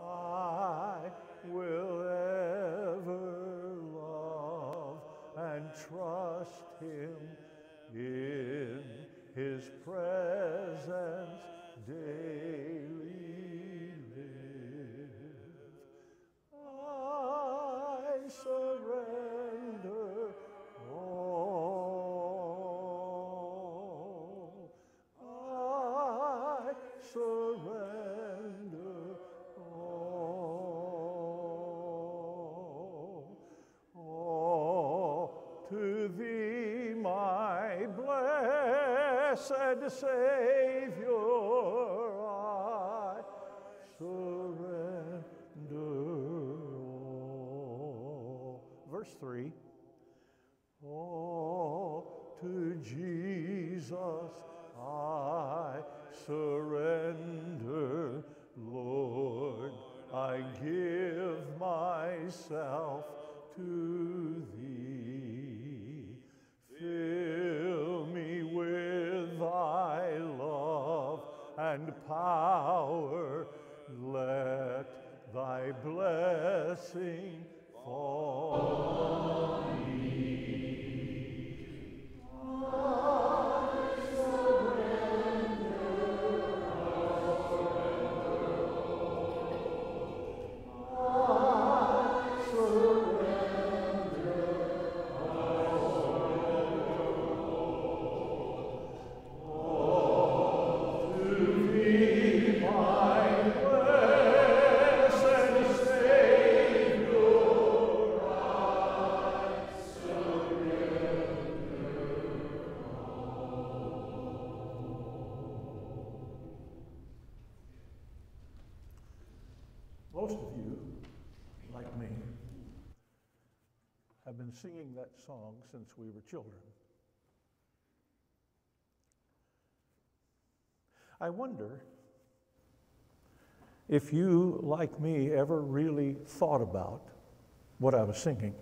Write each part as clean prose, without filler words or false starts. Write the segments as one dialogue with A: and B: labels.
A: I will ever love and trust Him in His presence daily live. I surrender all. I surrender all to Thee, my blessed Savior. I surrender all. Verse 3. Oh, to Jesus I surrender, Lord. I give myself to Thee. Fill me with Thy love and power. Let Thy blessing fall on me. Most of you, like me, have been singing that song since we were children. I wonder if you, like me, ever really thought about what I was singing.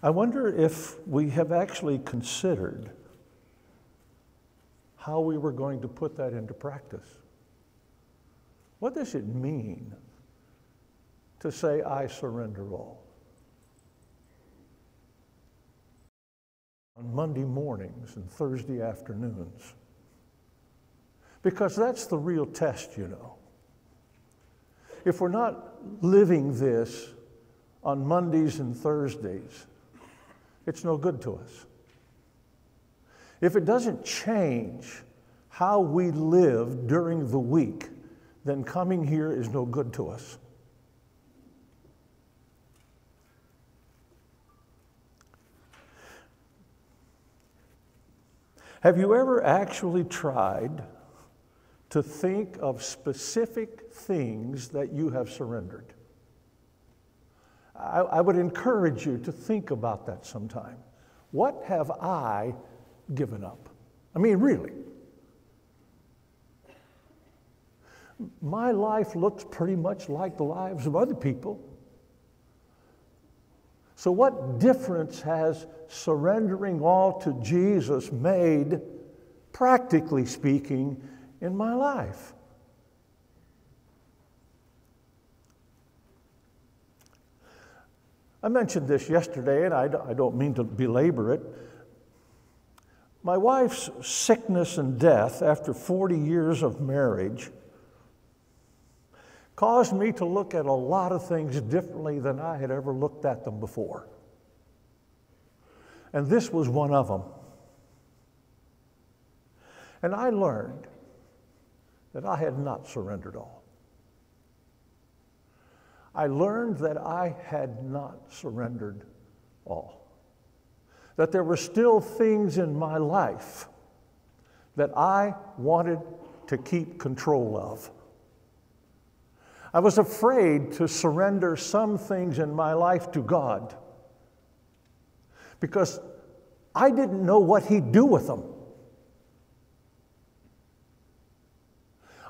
A: I wonder if we have actually considered how we were going to put that into practice. What does it mean to say, I surrender all? On Monday mornings and Thursday afternoons. Because that's the real test, you know. If we're not living this on Mondays and Thursdays, it's no good to us. If it doesn't change how we live during the week, then coming here is no good to us. Have you ever actually tried to think of specific things that you have surrendered? I would encourage you to think about that sometime. What have I given up? I mean, really. My life looks pretty much like the lives of other people. So what difference has surrendering all to Jesus made, practically speaking, in my life? I mentioned this yesterday, and I don't mean to belabor it. My wife's sickness and death after 40 years of marriage caused me to look at a lot of things differently than I had ever looked at them before. And this was one of them. And I learned that I had not surrendered all. I learned that I had not surrendered all. That there were still things in my life that I wanted to keep control of. I was afraid to surrender some things in my life to God because I didn't know what He'd do with them.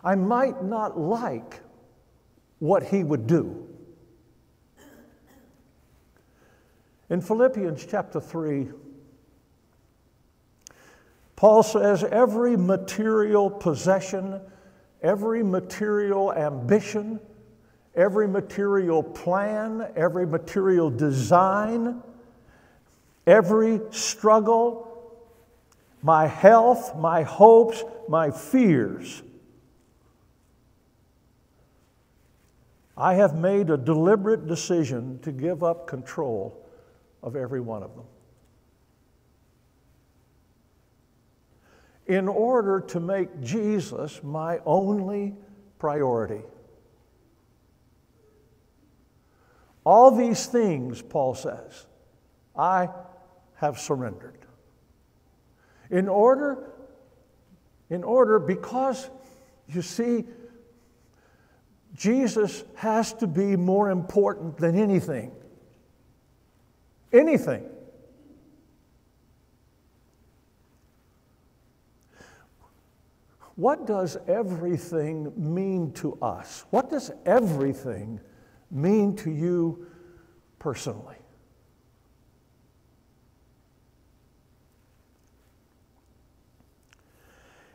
A: I might not like what He would do. In Philippians chapter 3, Paul says every material possession, every material ambition, every material plan, every material design, every struggle, my health, my hopes, my fears, I have made a deliberate decision to give up control of every one of them, in order to make Jesus my only priority. All these things, Paul says, I have surrendered. In order, because, you see, Jesus has to be more important than anything. Anything. What does everything mean to us? What does everything mean to you personally?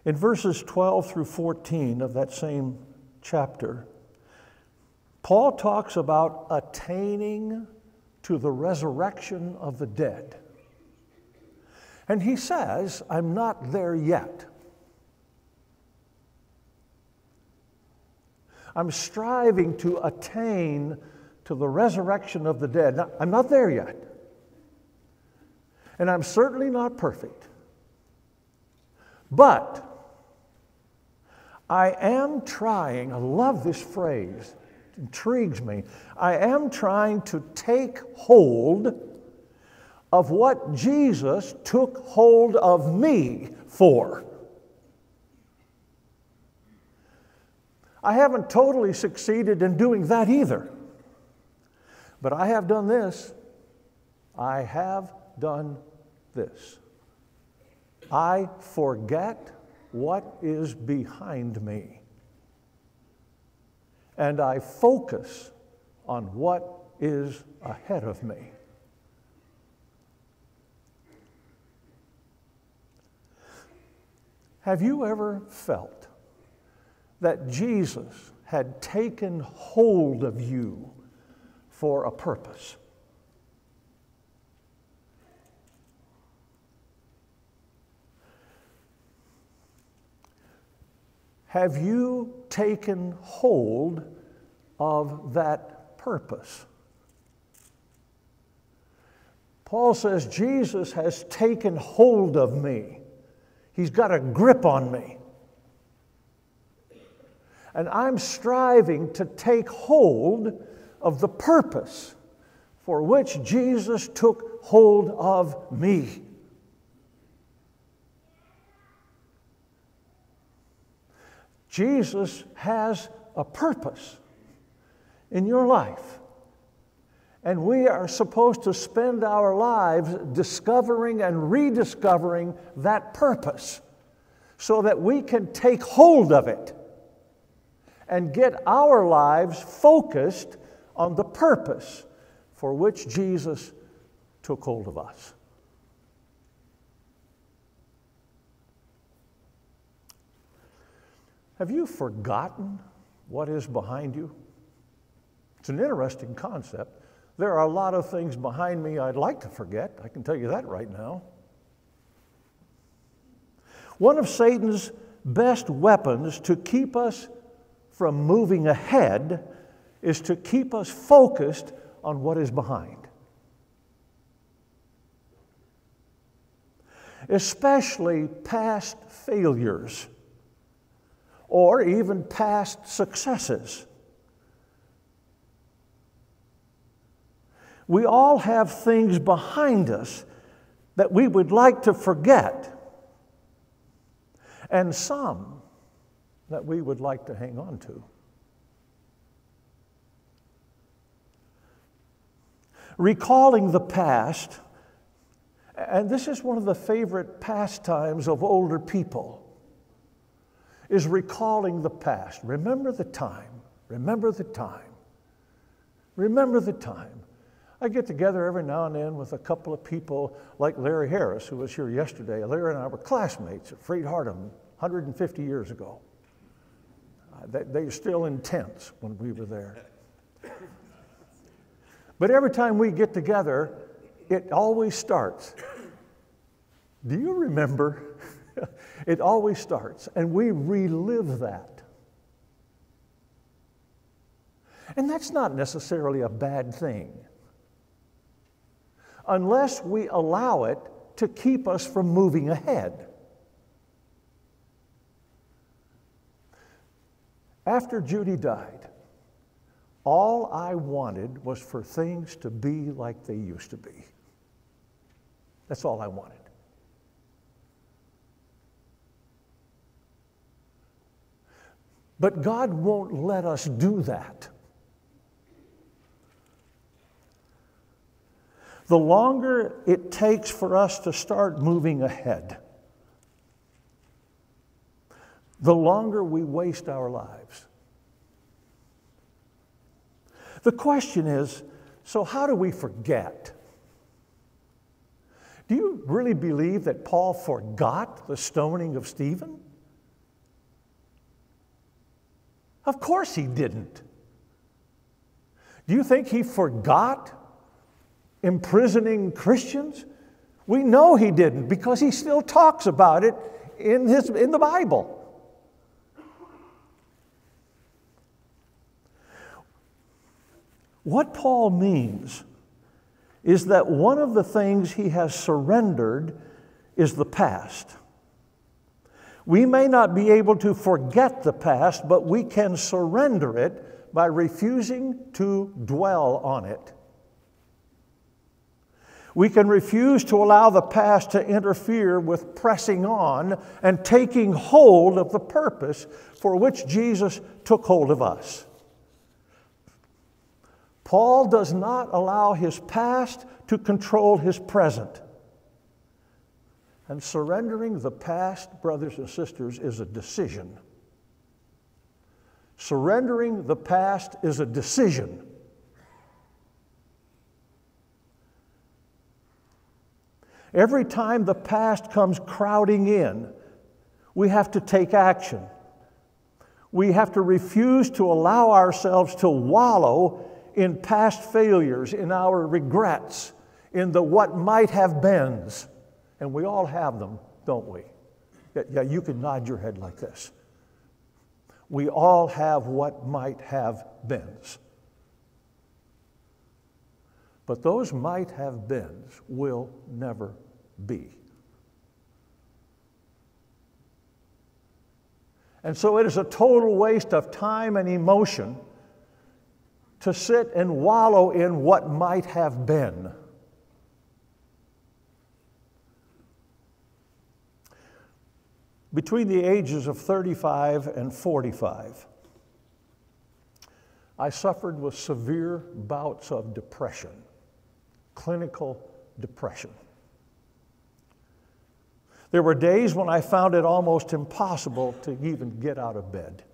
A: In verses 12 through 14 of that same chapter, Paul talks about attaining to the resurrection of the dead. And he says, I'm not there yet. I'm striving to attain to the resurrection of the dead. Now, I'm not there yet. And I'm certainly not perfect. But I am trying, I love this phrase, it intrigues me. I am trying to take hold of what Jesus took hold of me for. I haven't totally succeeded in doing that either. But I have done this. I have done this. I forget what is behind me, and I focus on what is ahead of me. Have you ever felt that Jesus had taken hold of you for a purpose? Have you taken hold of that purpose? Paul says, Jesus has taken hold of me. He's got a grip on me. And I'm striving to take hold of the purpose for which Jesus took hold of me. Jesus has a purpose in your life. And we are supposed to spend our lives discovering and rediscovering that purpose so that we can take hold of it and get our lives focused on the purpose for which Jesus took hold of us. Have you forgotten what is behind you? It's an interesting concept. There are a lot of things behind me I'd like to forget. I can tell you that right now. One of Satan's best weapons to keep us from moving ahead is to keep us focused on what is behind. Especially past failures, or even past successes. We all have things behind us that we would like to forget, and some that we would like to hang on to. Recalling the past, and this is one of the favorite pastimes of older people, is recalling the past. Remember the time. Remember the time. Remember the time. I get together every now and then with a couple of people like Larry Harris, who was here yesterday. Larry and I were classmates at Freed Hardeman 150 years ago. They were still in tents when we were there. But every time we get together, it always starts. Do you remember? It always starts, and we relive that. And that's not necessarily a bad thing, unless we allow it to keep us from moving ahead. After Judy died, all I wanted was for things to be like they used to be. That's all I wanted. But God won't let us do that. The longer it takes for us to start moving ahead, the longer we waste our lives. The question is, so how do we forget? Do you really believe that Paul forgot the stoning of Stephen? Of course he didn't. Do you think he forgot imprisoning Christians? We know he didn't, because he still talks about it in the Bible. What Paul means is that one of the things he has surrendered is the past. We may not be able to forget the past, but we can surrender it by refusing to dwell on it. We can refuse to allow the past to interfere with pressing on and taking hold of the purpose for which Jesus took hold of us. Paul does not allow his past to control his present. And surrendering the past, brothers and sisters, is a decision. Surrendering the past is a decision. Every time the past comes crowding in, we have to take action. We have to refuse to allow ourselves to wallow in past failures, in our regrets, in the what might have beens. And we all have them, don't we? Yeah, you can nod your head like this. We all have what might have beens. But those might have beens will never be. And so it is a total waste of time and emotion to sit and wallow in what might have been. Between the ages of 35 and 45, I suffered with severe bouts of depression, clinical depression. There were days when I found it almost impossible to even get out of bed.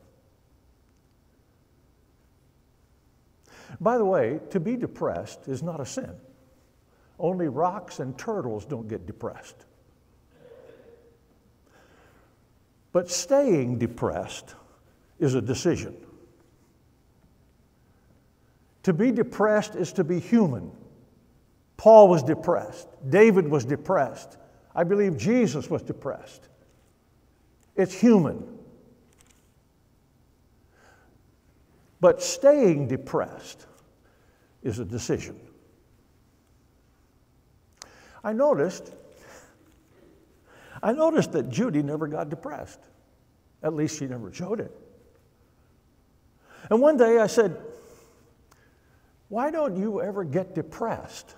A: By the way, to be depressed is not a sin. Only rocks and turtles don't get depressed. But staying depressed is a decision. To be depressed is to be human. Paul was depressed. David was depressed. I believe Jesus was depressed. It's human. But staying depressed is a decision. I noticed that Judy never got depressed. At least she never showed it. And one day I said, "Why don't you ever get depressed?"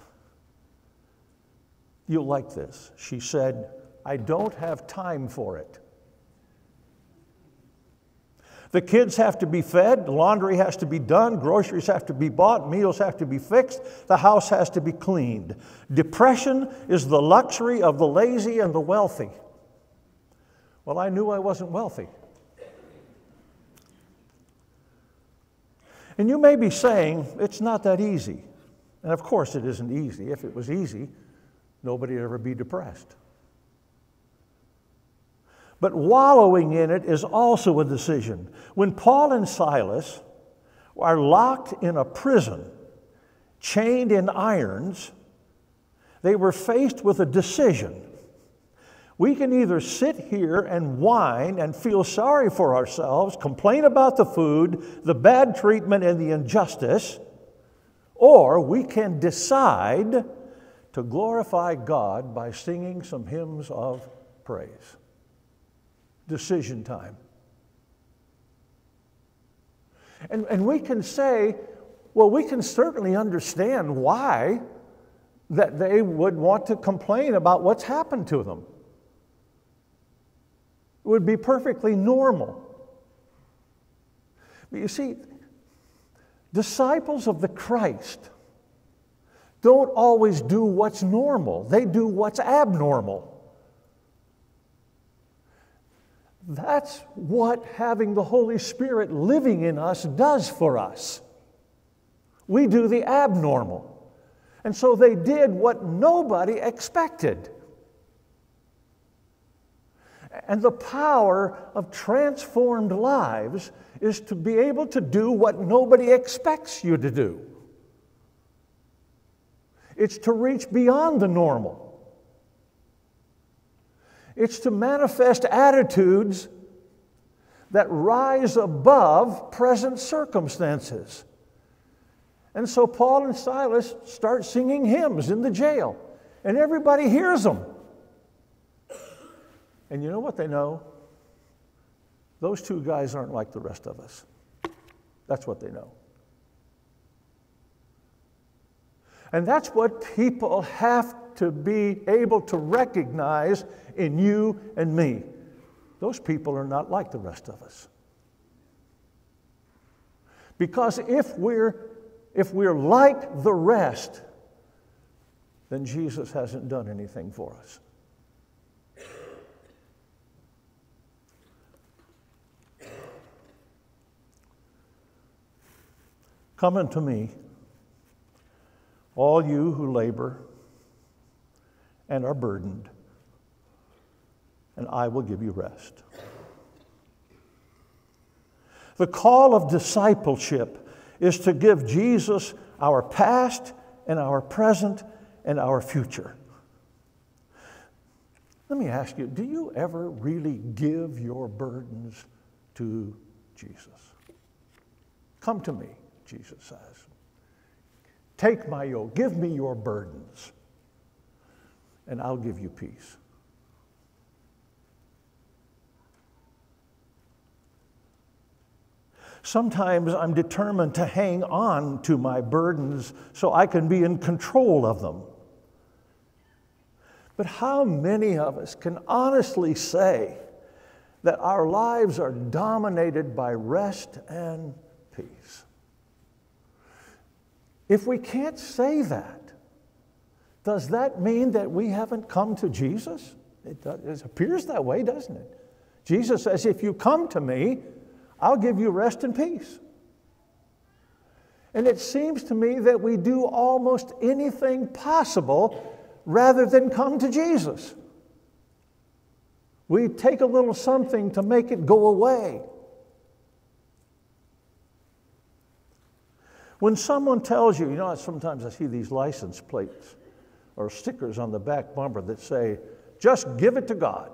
A: You'll like this. She said, "I don't have time for it. The kids have to be fed, laundry has to be done, groceries have to be bought, meals have to be fixed, the house has to be cleaned. Depression is the luxury of the lazy and the wealthy." Well, I knew I wasn't wealthy. And you may be saying, it's not that easy. And of course it isn't easy. If it was easy, nobody would ever be depressed. But wallowing in it is also a decision. When Paul and Silas are locked in a prison, chained in irons, they were faced with a decision. We can either sit here and whine and feel sorry for ourselves, complain about the food, the bad treatment, and the injustice, or we can decide to glorify God by singing some hymns of praise. Decision time. And we can say, well, we can certainly understand why that they would want to complain about what's happened to them. It would be perfectly normal. But you see, disciples of the Christ don't always do what's normal. They do what's abnormal. That's what having the Holy Spirit living in us does for us. We do the abnormal. And so they did what nobody expected. And the power of transformed lives is to be able to do what nobody expects you to do. It's to reach beyond the normal. It's to manifest attitudes that rise above present circumstances. And so Paul and Silas start singing hymns in the jail, and everybody hears them. And you know what they know? Those two guys aren't like the rest of us. That's what they know. And that's what people have to be able to recognize in you and me. Those people are not like the rest of us. Because if we're like the rest, then Jesus hasn't done anything for us. Come unto me, all you who labor and are burdened, and I will give you rest. The call of discipleship is to give Jesus our past and our present and our future. Let me ask you, do you ever really give your burdens to Jesus? Come to me, Jesus says. Take my yoke, give me your burdens, and I'll give you peace. Sometimes I'm determined to hang on to my burdens so I can be in control of them. But how many of us can honestly say that our lives are dominated by rest and peace? If we can't say that, does that mean that we haven't come to Jesus? It appears that way, doesn't it? Jesus says, if you come to me, I'll give you rest and peace. And it seems to me that we do almost anything possible rather than come to Jesus. We take a little something to make it go away. When someone tells you, sometimes I see these license plates or stickers on the back bumper that say, just give it to God.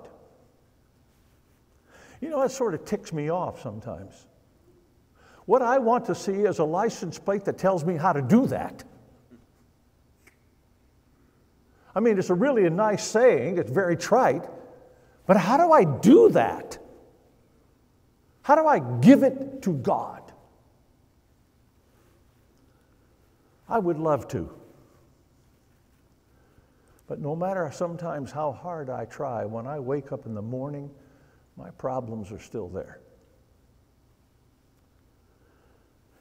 A: That sort of ticks me off sometimes. What I want to see is a license plate that tells me how to do that. I mean, it's a nice saying, it's very trite, but how do I do that? How do I give it to God? I would love to. But no matter sometimes how hard I try, when I wake up in the morning, my problems are still there.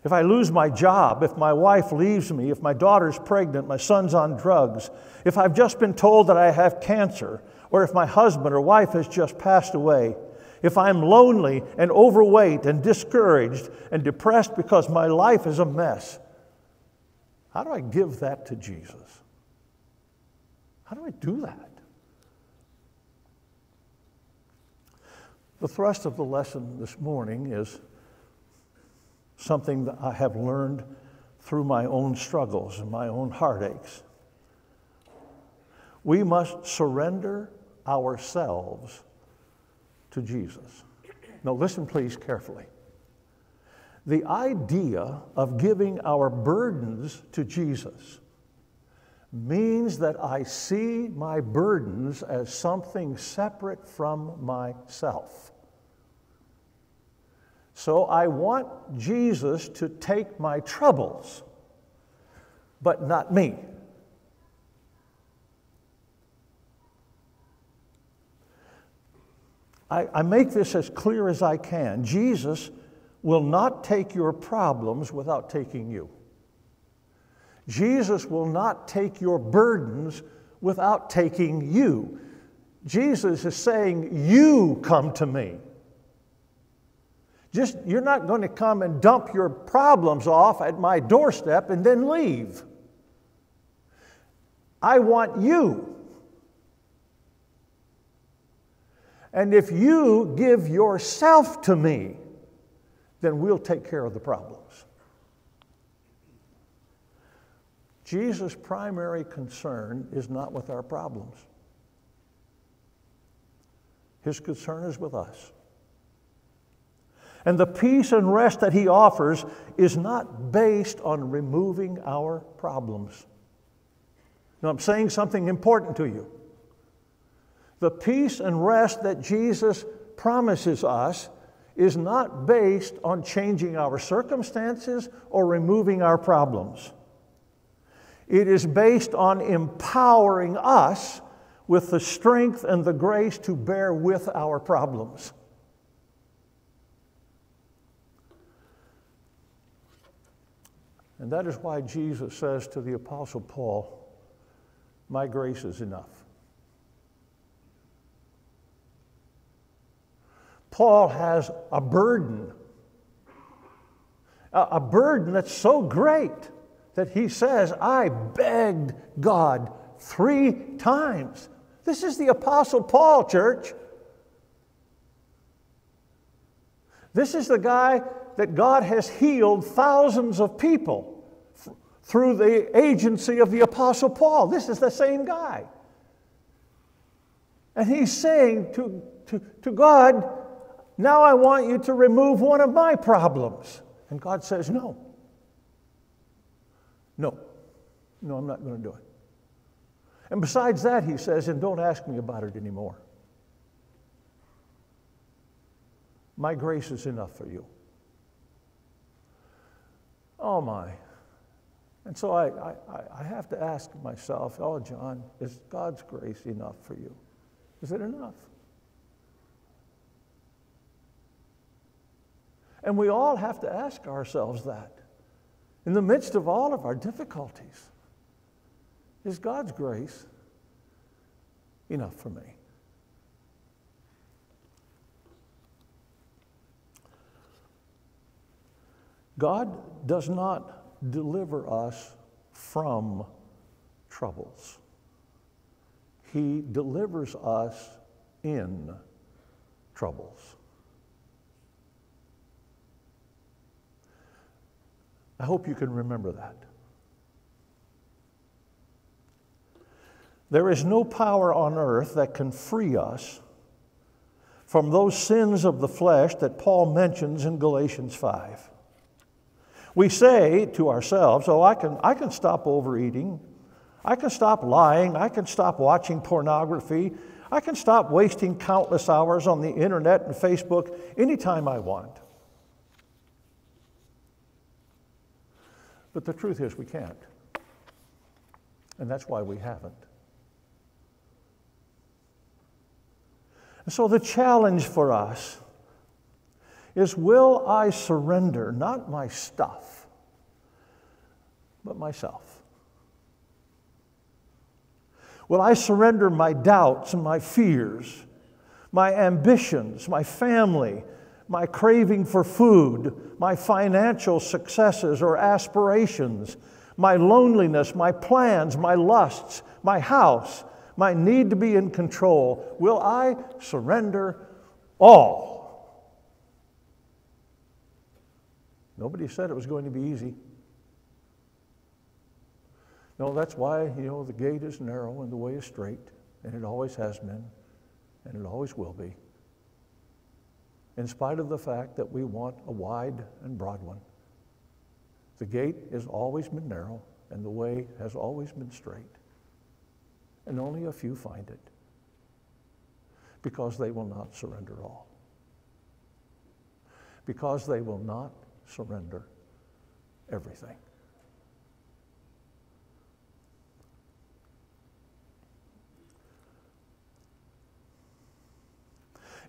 A: If I lose my job, if my wife leaves me, if my daughter's pregnant, my son's on drugs, if I've just been told that I have cancer, or if my husband or wife has just passed away, if I'm lonely and overweight and discouraged and depressed because my life is a mess, How do I give that to Jesus? How do I do that? The thrust of the lesson this morning is something that I have learned through my own struggles and my own heartaches. We must surrender ourselves to Jesus. Now listen please carefully. The idea of giving our burdens to Jesus means that I see my burdens as something separate from myself. So I want Jesus to take my troubles, but not me. I make this as clear as I can. Jesus will not take your problems without taking you. Jesus will not take your burdens without taking you. Jesus is saying, you come to me. You're not going to come and dump your problems off at my doorstep and then leave. I want you. And if you give yourself to me, then we'll take care of the problems. Jesus' primary concern is not with our problems. His concern is with us. And the peace and rest that he offers is not based on removing our problems. Now, I'm saying something important to you. The peace and rest that Jesus promises us is not based on changing our circumstances or removing our problems. It is based on empowering us with the strength and the grace to bear with our problems. And that is why Jesus says to the Apostle Paul, "My grace is enough." Paul has a burden that's so great that he says, I begged God 3 times. This is the Apostle Paul, church. This is the guy that God has healed thousands of people through the agency of the Apostle Paul. This is the same guy. And he's saying to God, now I want you to remove one of my problems. And God says, no. No, I'm not going to do it. And besides that, he says, and don't ask me about it anymore. My grace is enough for you. Oh my. And so I have to ask myself, oh John, is God's grace enough for you? Is it enough? And we all have to ask ourselves that. In the midst of all of our difficulties, is God's grace enough for me? God does not deliver us from troubles. He delivers us in troubles. I hope you can remember that. There is no power on earth that can free us from those sins of the flesh that Paul mentions in Galatians 5. We say to ourselves, oh, I can stop overeating. I can stop lying. I can stop watching pornography. I can stop wasting countless hours on the internet and Facebook anytime I want. But the truth is we can't. And that's why we haven't. And so the challenge for us is, will I surrender not my stuff, but myself? Will I surrender my doubts and my fears, my ambitions, my family, my craving for food, my financial successes or aspirations, my loneliness, my plans, my lusts, my house, my need to be in control. Will I surrender all? Nobody said it was going to be easy. No, that's why, the gate is narrow and the way is straight, and it always has been, and it always will be. In spite of the fact that we want a wide and broad one. The gate has always been narrow, and the way has always been straight. And only a few find it, because they will not surrender all. Because they will not surrender everything.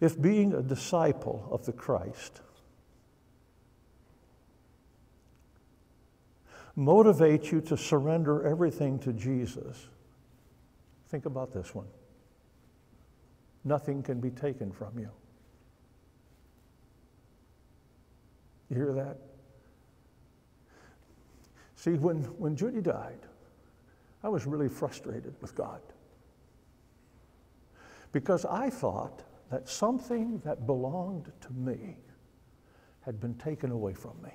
A: If being a disciple of the Christ motivates you to surrender everything to Jesus, think about this one. Nothing can be taken from you. You hear that? See, when Judy died, I was really frustrated with God. Because I thought that something that belonged to me had been taken away from me.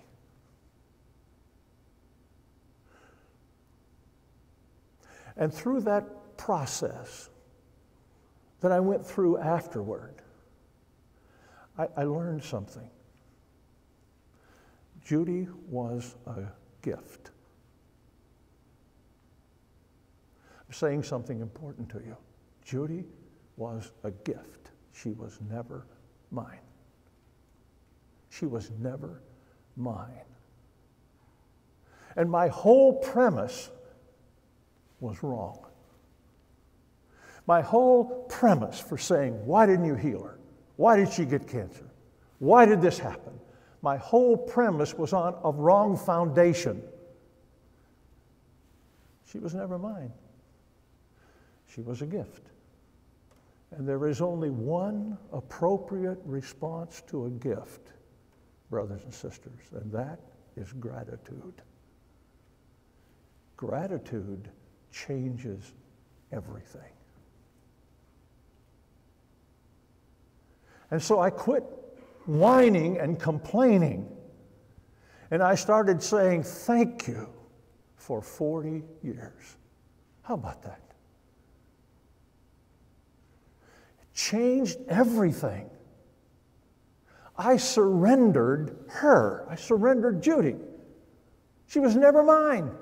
A: And through that process that I went through afterward, I learned something. Judy was a gift. I'm saying something important to you. Judy was a gift. She was never mine. She was never mine. And my whole premise was wrong. My whole premise for saying, why didn't you heal her? Why did she get cancer? Why did this happen? My whole premise was on a wrong foundation. She was never mine. She was a gift. And there is only one appropriate response to a gift, brothers and sisters, and that is gratitude. Gratitude changes everything. And so I quit whining and complaining, and I started saying thank you for 40 years. How about that? Changed everything. I surrendered her. I surrendered Judy. She was never mine.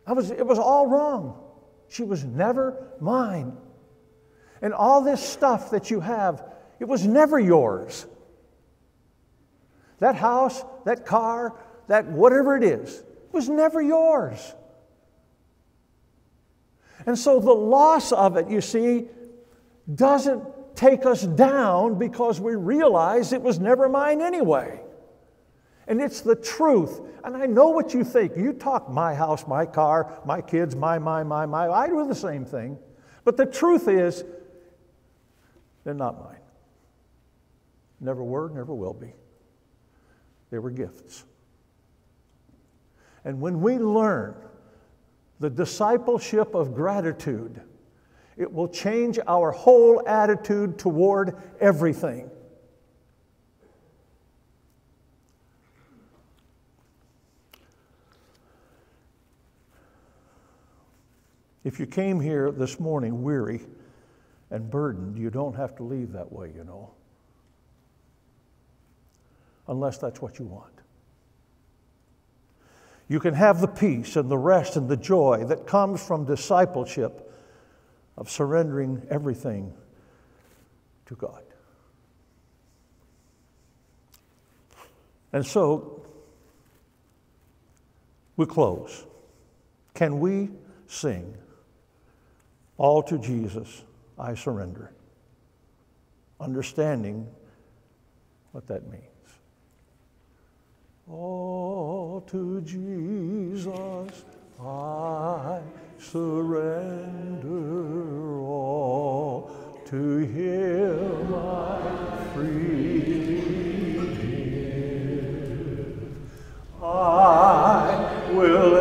A: It was all wrong. She was never mine. And all this stuff that you have, it was never yours. That house, that car, that whatever it is, was never yours. And so the loss of it, you see, doesn't take us down because we realize it was never mine anyway. And it's the truth. And I know what you think. You talk my house, my car, my kids, my. I do the same thing. But the truth is, they're not mine. Never were, never will be. They were gifts. And when we learn the discipleship of gratitude, it will change our whole attitude toward everything. If you came here this morning weary and burdened, you don't have to leave that way, you know. Unless that's what you want. You can have the peace and the rest and the joy that comes from discipleship of surrendering everything to God. And so, we close. Can we sing, "All to Jesus I surrender," understanding what that means? All to Jesus I surrender, all to Him I freely give. I will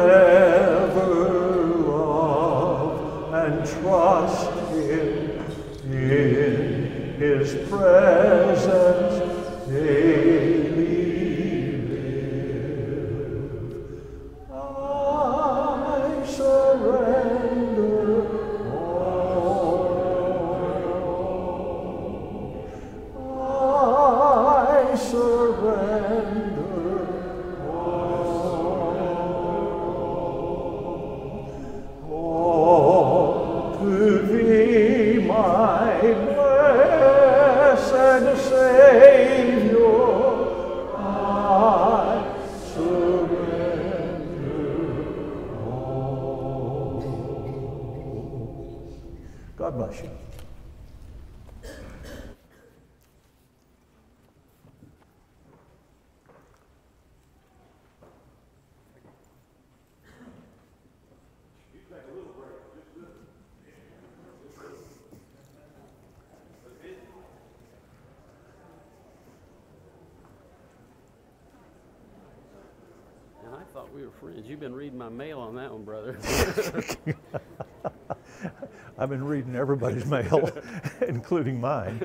B: we were friends. You've been reading my mail on that one, brother.
A: I've been reading everybody's mail, including mine.